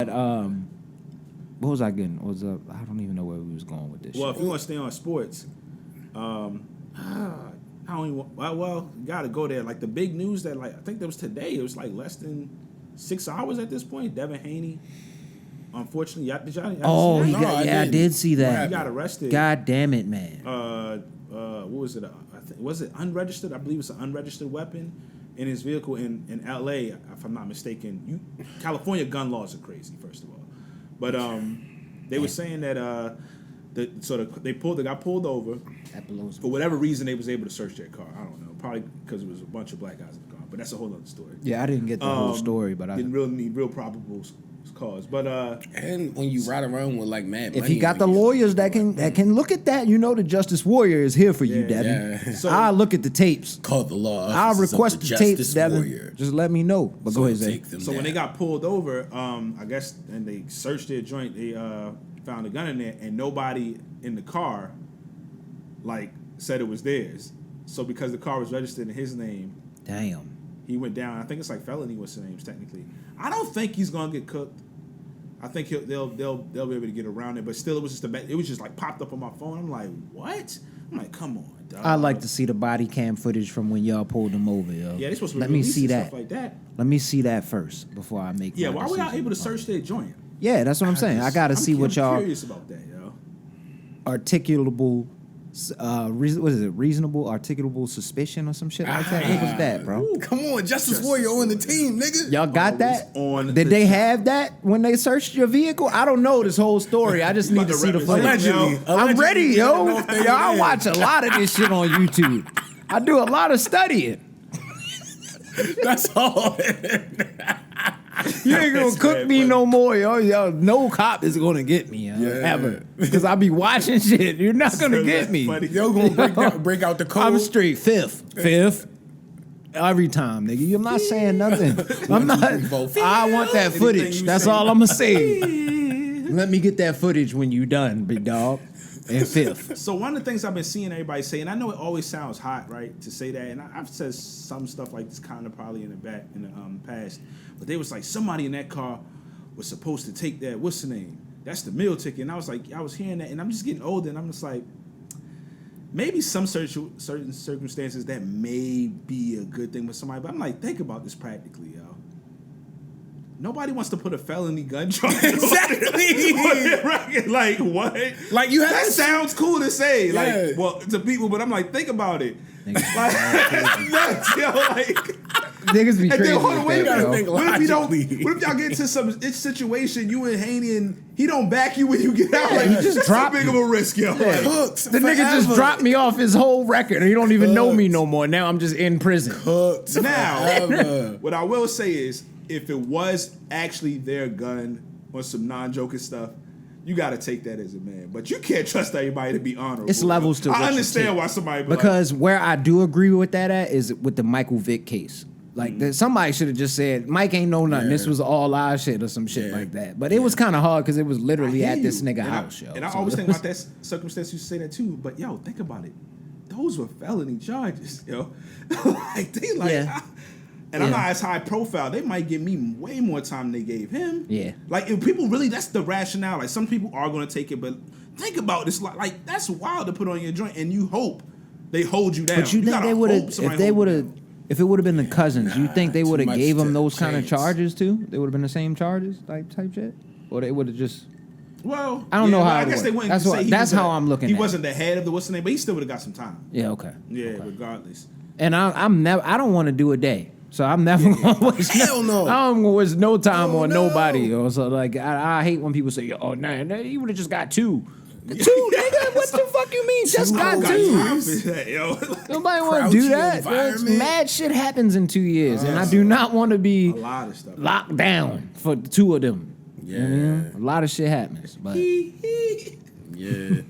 What was I getting? I don't even know where we was going with this. Well, shit. if you want to stay on sports, I don't even. Well, you got to go there. Like the big news that I think that was today. It was like less than 6 hours at this point. Devin Haney, unfortunately, y'all see that? I did see that. He got arrested. God damn it, man. What was it? Was it unregistered? I believe it's an unregistered weapon in his vehicle in L.A. If I'm not mistaken. California gun laws are crazy. First of all, but they were saying that they got pulled over. That blows me. For whatever reason, they was able to search their car. I don't know. Probably because it was a bunch of black guys in the car. But that's a whole other story. Yeah, I didn't get the whole story, but I didn't really need real probable cause. But and when you ride around with like mad money, if he got the lawyers that can look at that, the Justice Warrior is here for you, Devin. Yeah. So, I'll look at the tapes. Called the law. I'll request the tapes, Devin. Warrior. Just let me know. But go ahead, Zay. So when they got pulled over, I guess, and they searched their joint, they found a gun in there, and nobody in the car, said it was theirs. So because the car was registered in his name, Damn. he went down. I think it's like felony was the names technically. I don't think he's gonna get cooked. I think they'll be able to get around it, but still, it was just like popped up on my phone. I'm like, what? I'm like, come on, dog. I'd like to see the body cam footage from when y'all pulled him over, yo. Yeah, they supposed to let me see that. Stuff like that. Let me see that first before I make. Yeah, my why were y'all decision. able to search their joint? Yeah, that's what I'm saying. I gotta see what y'all. I'm curious about that, yo. Articulable. What is it? Reasonable, articulable suspicion or some shit like that. What was that, bro? Come on, Justice Warrior on the team, nigga. Y'all got that? On Did they have that when they searched your vehicle? I don't know this whole story. I just need to see the footage. Allegedly. I'm ready, yo. I don't know if they I did. watch a lot of this shit on YouTube. I do a lot of studying. That's all. You ain't gonna That's cook bad, me buddy. no more, yo. No cop is gonna get me, yo, ever. Because I be watching shit. You're not gonna get me. Yo gonna break out the code. I'm straight fifth. Every time, nigga. I'm not saying nothing. I'm not. I want that footage. That's all I'm gonna say. Let me get that footage when you done, big dog. And fifth. So one of the things I've been seeing everybody say, and I know it always sounds hot, right, to say that, and I've said some stuff like this kind of probably in the past, but they was like, somebody in that car was supposed to take that, what's the name? That's the meal ticket. And I was like, I was hearing that, and I'm just getting older, and I'm just like, maybe some certain circumstances that may be a good thing with somebody, but I'm like, think about this practically, yo. Nobody wants to put a felony gun charge Exactly. Like, what? Like, you have that to- sounds cool to say, Yeah. to people, but I'm like, think about it. Niggas Like, that's nuts, yo. Like, Niggas be and crazy. then hold on, wait a with that, minute. bro. What logically. if y'all get into some situation, you and Haney, and he don't back you when you get out? Yeah, Like, he just that's drop too big you. of a risk, yo. Like, Cooked. The nigga just forever. dropped me off his whole record, and he don't even know me no more. Now I'm just in prison. Cooked. Now, Forever. what I will say is, if it was actually their gun or some non-joking stuff, you got to take that as a man. But you can't trust everybody to be honorable. It's levels to what I you understand take. why somebody be Because where I do agree with that at is with the Michael Vick case. Like somebody should have just said Mike ain't know nothing. Yeah. This was all our shit or some shit Yeah. like that. But it was kind of hard because it was literally I at hear this you. nigga And house, yo. And I So always it think was- about that circumstance. You say that too, but yo, think about it. Those were felony charges, yo. Like they like, Yeah. and I'm Yeah. not as high profile. They might give me way more time than they gave him. Yeah. Like if people really, that's the rationale. Like some people are going to take it, but think about this. Like that's wild to put on your joint, and you hope they hold you down. But you think gotta they would hope have, somebody if they hold you would have, down. if it would have been the cousins, you think they too would have much gave them to those kind of chance. charges too? They would have been the same charges, like type shit, or they would have just. Well, I don't know well, how I it guess worked. they wouldn't That's say what- he that's was how I'm looking He at it. wasn't the head of the what's the name, but he still would have got some time. Yeah, okay. Yeah, Okay. regardless. And I'm never. I don't want to do a day, so I'm never gonna waste. Hell no. I don't gonna waste no time Oh, on no. nobody. Yo. So like, I hate when people say, "Oh, nah, he would have just got two." Two, nigga. What the fuck you mean? Just got Got two. time for that, yo. Nobody want to do Crouchy that. environment. Mad shit happens in 2 years, and I do not want to be A lot of stuff. locked down for two of them. Yeah. A lot of shit happens, but. Yeah.